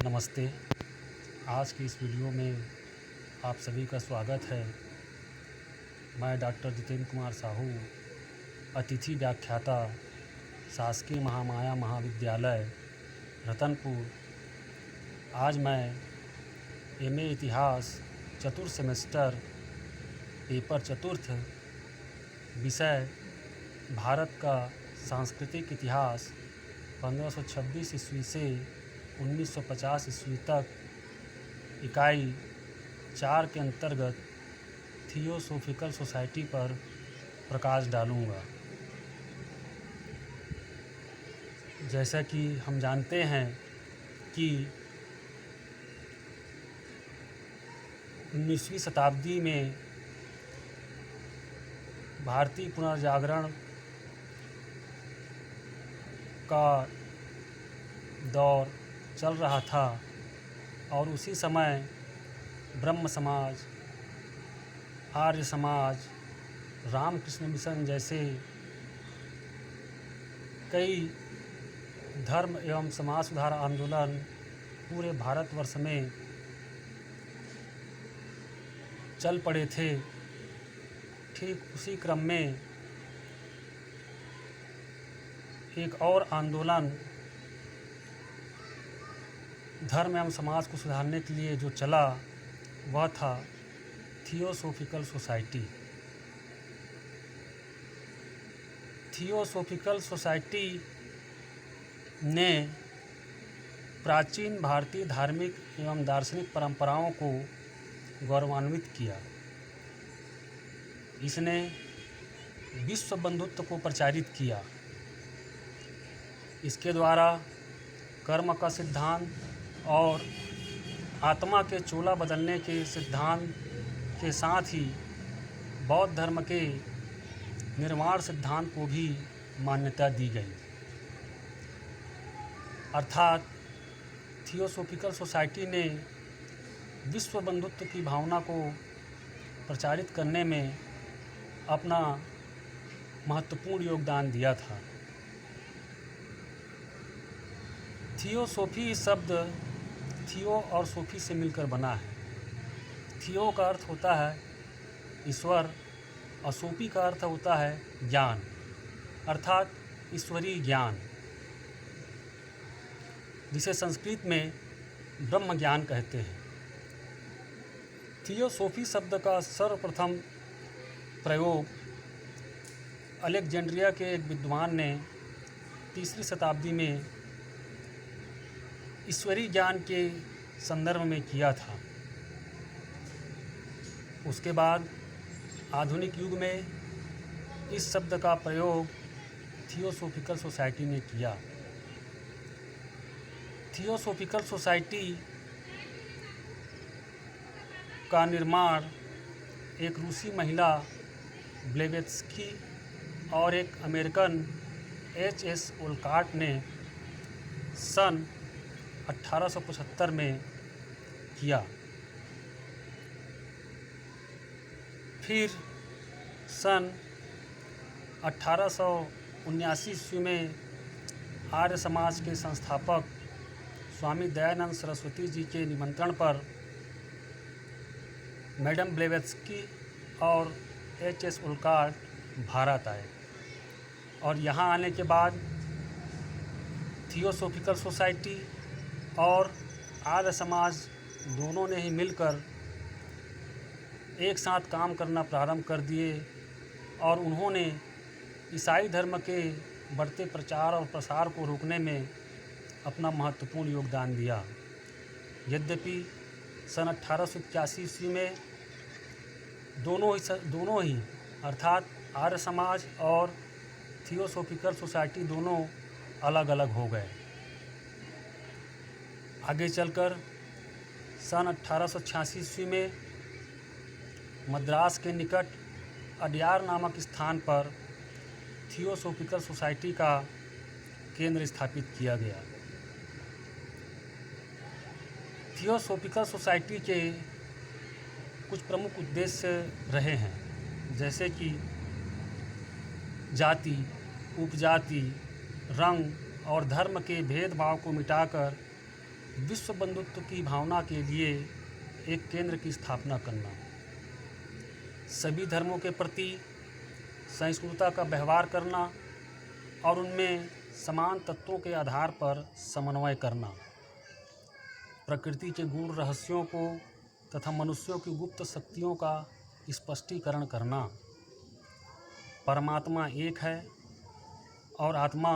नमस्ते। आज की इस वीडियो में आप सभी का स्वागत है। मैं डॉक्टर जितेंद्र कुमार साहू, अतिथि व्याख्याता, शासकीय महामाया महाविद्यालय रतनपुर। आज मैं एमए इतिहास चतुर्थ सेमेस्टर पेपर चतुर्थ विषय भारत का सांस्कृतिक इतिहास 1526 ईस्वी से 1950 ईस्वी तक इकाई 4 के अंतर्गत थियोसॉफिकल सोसाइटी पर प्रकाश डालूँगा। जैसा कि हम जानते हैं कि 19वीं शताब्दी में भारतीय पुनर्जागरण का दौर चल रहा था और उसी समय ब्रह्म समाज, आर्य समाज, रामकृष्ण मिशन जैसे कई धर्म एवं समाज सुधार आंदोलन पूरे भारतवर्ष में चल पड़े थे। ठीक उसी क्रम में एक और आंदोलन धर्म एवं समाज को सुधारने के लिए जो चला वह था थियोसॉफिकल सोसाइटी। थियोसॉफिकल सोसाइटी ने प्राचीन भारतीय धार्मिक एवं दार्शनिक परंपराओं को गौरवान्वित किया। इसने विश्व बंधुत्व को प्रचारित किया। इसके द्वारा कर्म का सिद्धांत और आत्मा के चोला बदलने के सिद्धांत के साथ ही बौद्ध धर्म के निर्वाण सिद्धांत को भी मान्यता दी गई। अर्थात थियोसॉफिकल सोसाइटी ने विश्व बंधुत्व की भावना को प्रचारित करने में अपना महत्वपूर्ण योगदान दिया था। थियोसॉफी शब्द थियो और सोफी से मिलकर बना है। थियो का अर्थ होता है ईश्वर और सोफी का अर्थ होता है ज्ञान, अर्थात ईश्वरीय ज्ञान, जिसे संस्कृत में ब्रह्म ज्ञान कहते हैं। थियोसॉफी शब्द का सर्वप्रथम प्रयोग अलेक्जेंड्रिया के एक विद्वान ने 3वीं शताब्दी में ईश्वरीय ज्ञान के संदर्भ में किया था। उसके बाद आधुनिक युग में इस शब्द का प्रयोग थियोसॉफिकल सोसाइटी ने किया। थियोसॉफिकल सोसाइटी का निर्माण एक रूसी महिला ब्लेवेत्स्की और एक अमेरिकन H.S. ओलकॉट ने सन 1875 में किया। फिर सन 1879 ईस्वी में आर्य समाज के संस्थापक स्वामी दयानंद सरस्वती जी के निमंत्रण पर मैडम ब्लेवेत्स्की और H.S. ओलकॉट भारत आए और यहाँ आने के बाद थियोसॉफिकल सोसाइटी और आर्य समाज दोनों ने ही मिलकर एक साथ काम करना प्रारंभ कर दिए और उन्होंने ईसाई धर्म के बढ़ते प्रचार और प्रसार को रोकने में अपना महत्वपूर्ण योगदान दिया। यद्यपि सन 1881 ईस्वी में दोनों ही अर्थात आर्य समाज और थियोसॉफिकल सोसाइटी दोनों अलग अलग हो गए। आगे चलकर सन 1886 ईस्वी में मद्रास के निकट अडयार नामक स्थान पर थियोसॉफिकल सोसाइटी का केंद्र स्थापित किया गया। थियोसॉफिकल सोसाइटी के कुछ प्रमुख उद्देश्य रहे हैं, जैसे कि जाति, उपजाति, रंग और धर्म के भेदभाव को मिटाकर विश्व बंधुत्व की भावना के लिए एक केंद्र की स्थापना करना, सभी धर्मों के प्रति सहिष्णुता का व्यवहार करना और उनमें समान तत्वों के आधार पर समन्वय करना, प्रकृति के गूढ़ रहस्यों को तथा मनुष्यों की गुप्त शक्तियों का स्पष्टीकरण करना, परमात्मा एक है और आत्मा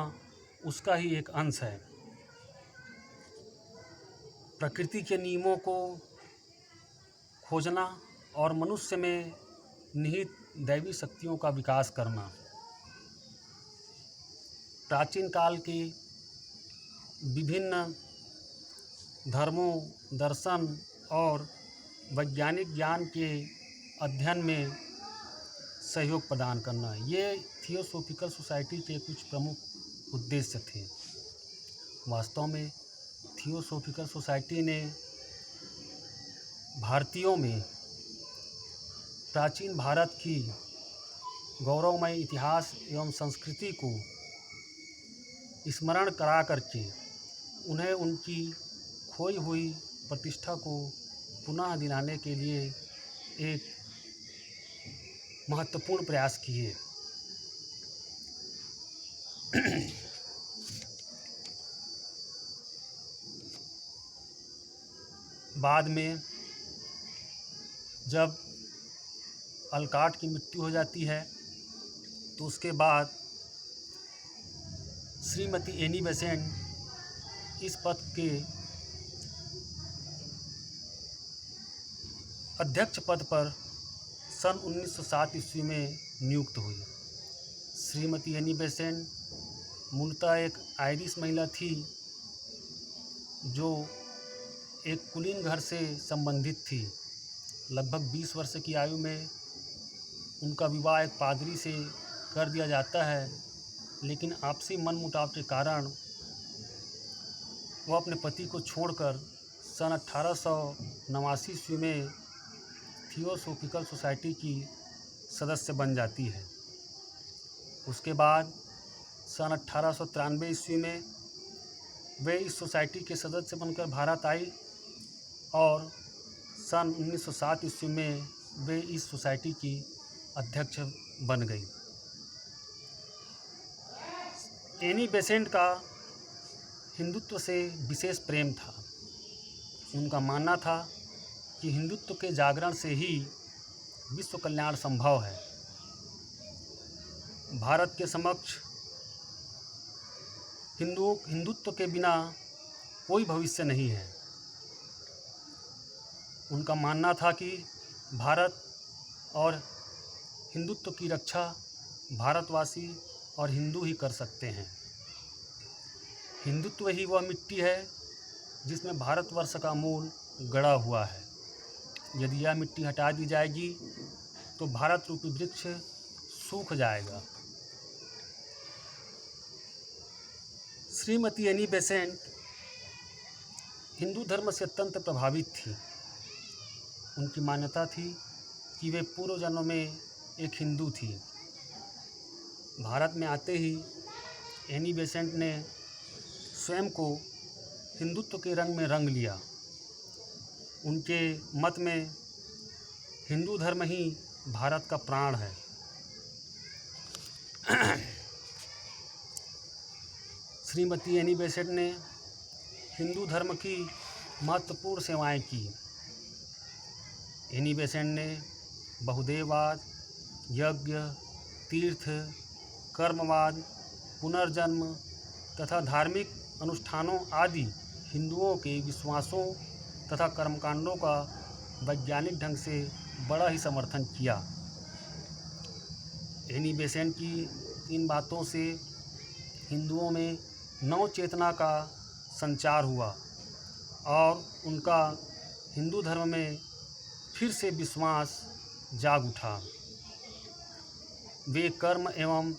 उसका ही एक अंश है, प्रकृति के नियमों को खोजना और मनुष्य में निहित दैवी शक्तियों का विकास करना, प्राचीन काल के विभिन्न धर्मों, दर्शन और वैज्ञानिक ज्ञान के अध्ययन में सहयोग प्रदान करना, ये थियोसॉफिकल सोसाइटी के कुछ प्रमुख उद्देश्य थे। वास्तव में थियोसॉफिकल सोसाइटी ने भारतीयों में प्राचीन भारत की गौरवमय इतिहास एवं संस्कृति को स्मरण करा करके उन्हें उनकी खोई हुई प्रतिष्ठा को पुनः दिलाने के लिए एक महत्वपूर्ण प्रयास किए। बाद में जब अल्काट की मृत्यु हो जाती है तो उसके बाद श्रीमती एनी बेसेंट इस पद के अध्यक्ष पद पर सन 1907 ईस्वी में नियुक्त हुई। श्रीमती एनी बेसेंट मूलतः एक आयरिश महिला थी जो एक कुलीन घर से संबंधित थी। लगभग 20 वर्ष की आयु में उनका विवाह एक पादरी से कर दिया जाता है, लेकिन आपसी मनमुटाव के कारण वह अपने पति को छोड़कर सन 1889 ईस्वी में थियोसॉफिकल सोसाइटी की सदस्य बन जाती है। उसके बाद सन 1893 ईस्वी में वे इस सोसाइटी के सदस्य बनकर भारत आई और सन 1907 ईस्वी में वे इस सोसाइटी की अध्यक्ष बन गई। एनी बेसेंट का हिंदुत्व से विशेष प्रेम था। उनका मानना था कि हिंदुत्व के जागरण से ही विश्व कल्याण संभव है। भारत के समक्ष हिंदुत्व के बिना कोई भविष्य नहीं है। उनका मानना था कि भारत और हिंदुत्व की रक्षा भारतवासी और हिंदू ही कर सकते हैं। हिंदुत्व ही वह मिट्टी है जिसमें भारतवर्ष का मूल गड़ा हुआ है। यदि यह मिट्टी हटा दी जाएगी तो भारत रूपी वृक्ष सूख जाएगा। श्रीमती एनी बेसेंट हिंदू धर्म से अत्यंत प्रभावित थी। उनकी मान्यता थी कि वे पूर्व जन्म में एक हिंदू थी। भारत में आते ही एनी बेसेंट ने स्वयं को हिंदुत्व के रंग में रंग लिया। उनके मत में हिंदू धर्म ही भारत का प्राण है। श्रीमती एनी बेसेंट ने हिंदू धर्म की महत्वपूर्ण सेवाएं की। एनी बेसेंट ने बहुदेववाद, यज्ञ, तीर्थ, कर्मवाद, पुनर्जन्म तथा धार्मिक अनुष्ठानों आदि हिंदुओं के विश्वासों तथा कर्मकांडों का वैज्ञानिक ढंग से बड़ा ही समर्थन किया। एनी बेसेंट की इन बातों से हिंदुओं में नव चेतना का संचार हुआ और उनका हिंदू धर्म में फिर से विश्वास जाग उठा। वे कर्म एवं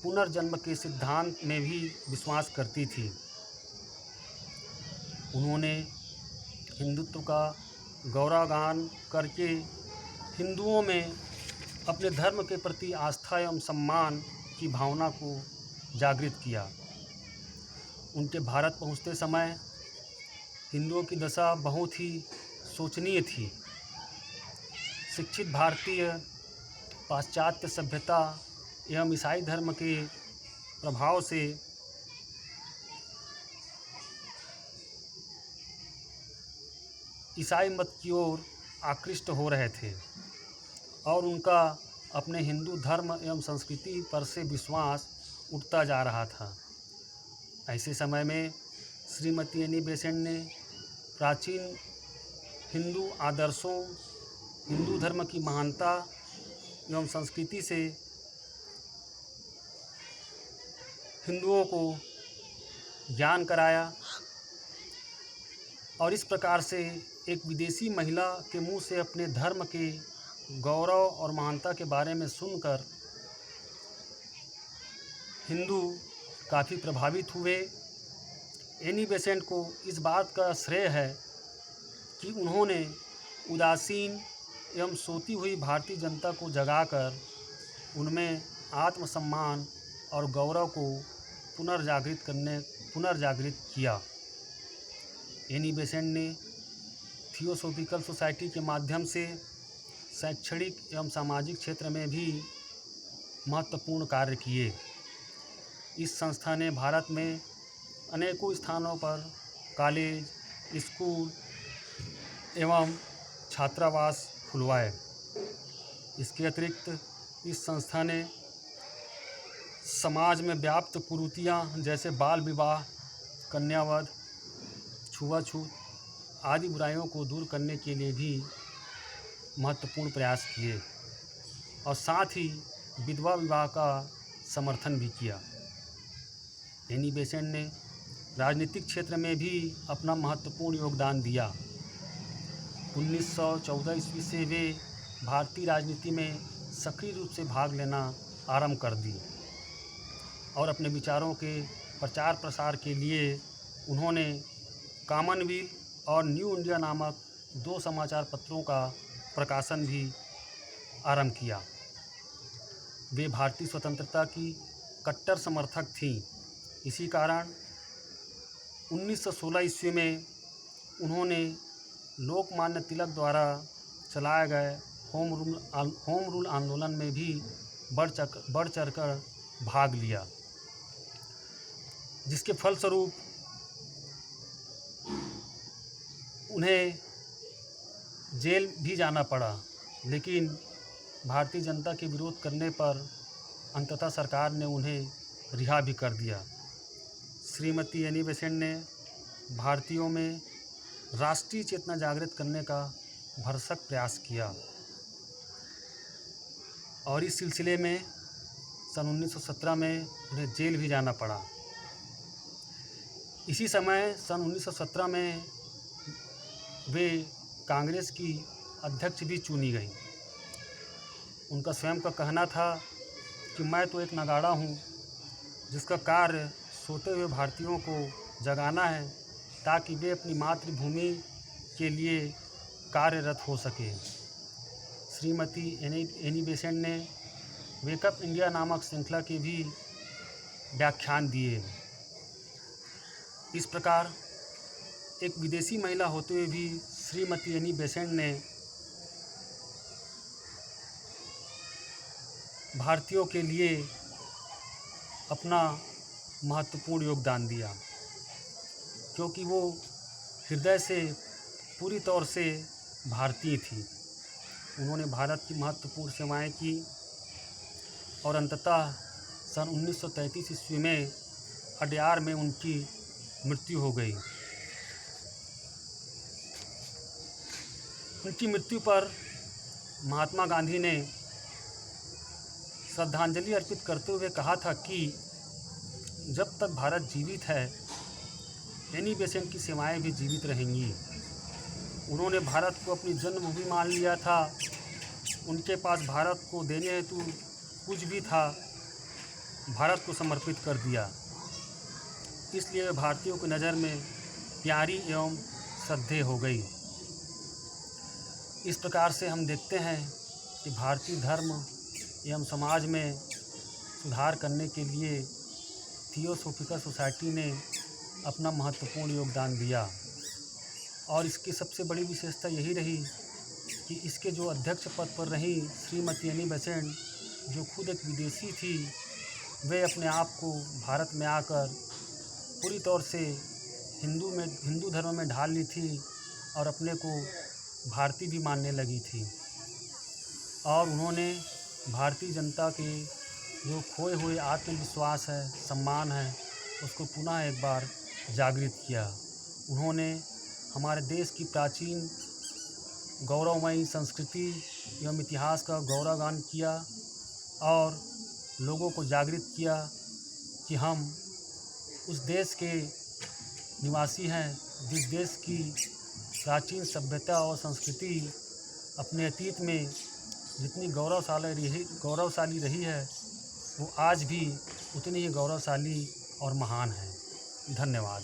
पुनर्जन्म के सिद्धांत में भी विश्वास करती थी। उन्होंने हिंदुत्व का गौरवगान करके हिंदुओं में अपने धर्म के प्रति आस्था एवं सम्मान की भावना को जागृत किया। उनके भारत पहुंचते समय हिंदुओं की दशा बहुत ही शोचनीय थी। शिक्षित भारतीय पाश्चात्य सभ्यता एवं ईसाई धर्म के प्रभाव से ईसाई मत की ओर आकृष्ट हो रहे थे और उनका अपने हिंदू धर्म एवं संस्कृति पर से विश्वास उठता जा रहा था। ऐसे समय में श्रीमती एनी बेसेंट ने प्राचीन हिंदू आदर्शों, हिंदू धर्म की महानता एवं संस्कृति से हिंदुओं को ज्ञान कराया और इस प्रकार से एक विदेशी महिला के मुंह से अपने धर्म के गौरव और महानता के बारे में सुनकर हिंदू काफ़ी प्रभावित हुए। एनी बेसेंट को इस बात का श्रेय है कि उन्होंने उदासीन एवं सोती हुई भारतीय जनता को जगाकर उनमें आत्मसम्मान और गौरव को पुनर्जागृत किया। एनी बेसेंट ने थियोसॉफिकल सोसाइटी के माध्यम से शैक्षणिक एवं सामाजिक क्षेत्र में भी महत्वपूर्ण कार्य किए। इस संस्था ने भारत में अनेकों स्थानों पर कॉलेज, स्कूल एवं छात्रावास खुलवाए। इसके अतिरिक्त इस संस्था ने समाज में व्याप्त कुरीतियाँ जैसे बाल विवाह, कन्यावध, छुआछूत आदि बुराइयों को दूर करने के लिए भी महत्वपूर्ण प्रयास किए और साथ ही विधवा विवाह का समर्थन भी किया। एनी बेसेंट ने राजनीतिक क्षेत्र में भी अपना महत्वपूर्ण योगदान दिया। 1914 ईस्वी से वे भारतीय राजनीति में सक्रिय रूप से भाग लेना आरंभ कर दी और अपने विचारों के प्रचार प्रसार के लिए उन्होंने कॉमनवेल्थ और न्यू इंडिया नामक 2 समाचार पत्रों का प्रकाशन भी आरंभ किया। वे भारतीय स्वतंत्रता की कट्टर समर्थक थीं। इसी कारण 1916 ईस्वी में उन्होंने लोकमान्य तिलक द्वारा चलाए गए होम रूल आंदोलन में भी बढ़ चढ़कर भाग लिया, जिसके फलस्वरूप उन्हें जेल भी जाना पड़ा, लेकिन भारतीय जनता के विरोध करने पर अंततः सरकार ने उन्हें रिहा भी कर दिया। श्रीमती एनी बेसेंट ने भारतीयों में राष्ट्रीय चेतना जागृत करने का भरसक प्रयास किया और इस सिलसिले में सन 1917 में उन्हें जेल भी जाना पड़ा। इसी समय सन 1917 में वे कांग्रेस की अध्यक्ष भी चुनी गई। उनका स्वयं का कहना था कि मैं तो एक नगाड़ा हूँ जिसका कार्य सोते हुए भारतीयों को जगाना है ताकि वे अपनी मातृभूमि के लिए कार्यरत हो सके। श्रीमती एनी बेसेंट ने वेकअप इंडिया नामक श्रृंखला के भी व्याख्यान दिए। इस प्रकार एक विदेशी महिला होते हुए भी श्रीमती एनी बेसेंट ने भारतीयों के लिए अपना महत्वपूर्ण योगदान दिया, क्योंकि वो हृदय से पूरी तौर से भारतीय थी। उन्होंने भारत की महत्वपूर्ण सेवाएं की और अंततः सन 1933 ईस्वी में अडयार में उनकी मृत्यु हो गई। उनकी मृत्यु पर महात्मा गांधी ने श्रद्धांजलि अर्पित करते हुए कहा था कि जब तक भारत जीवित है, एनी बेसेंट की सेवाएं भी जीवित रहेंगी। उन्होंने भारत को अपनी जन्मभूमि मान लिया था। उनके पास भारत को देने हेतु कुछ भी था, भारत को समर्पित कर दिया। इसलिए वे भारतीयों की नज़र में प्यारी एवं श्रद्धेय हो गई। इस प्रकार से हम देखते हैं कि भारतीय धर्म एवं समाज में सुधार करने के लिए थियोसॉफिकल सोसाइटी ने अपना महत्वपूर्ण योगदान दिया। और इसकी सबसे बड़ी विशेषता यही रही कि इसके जो अध्यक्ष पद पर रही श्रीमती एनी बेसेंट, जो खुद एक विदेशी थी, वे अपने आप को भारत में आकर पूरी तौर से हिंदू धर्म में ढाल ली थी और अपने को भारतीय भी मानने लगी थी। और उन्होंने भारतीय जनता के जो खोए हुए आत्मविश्वास है, सम्मान है, उसको पुनः एक बार जागृत किया। उन्होंने हमारे देश की प्राचीन गौरवमयी संस्कृति एवं इतिहास का गौरवगान किया और लोगों को जागृत किया कि हम उस देश के निवासी हैं जिस देश की प्राचीन सभ्यता और संस्कृति अपने अतीत में जितनी गौरवशाली रही है, वो आज भी उतनी ही गौरवशाली और महान है। धन्यवाद।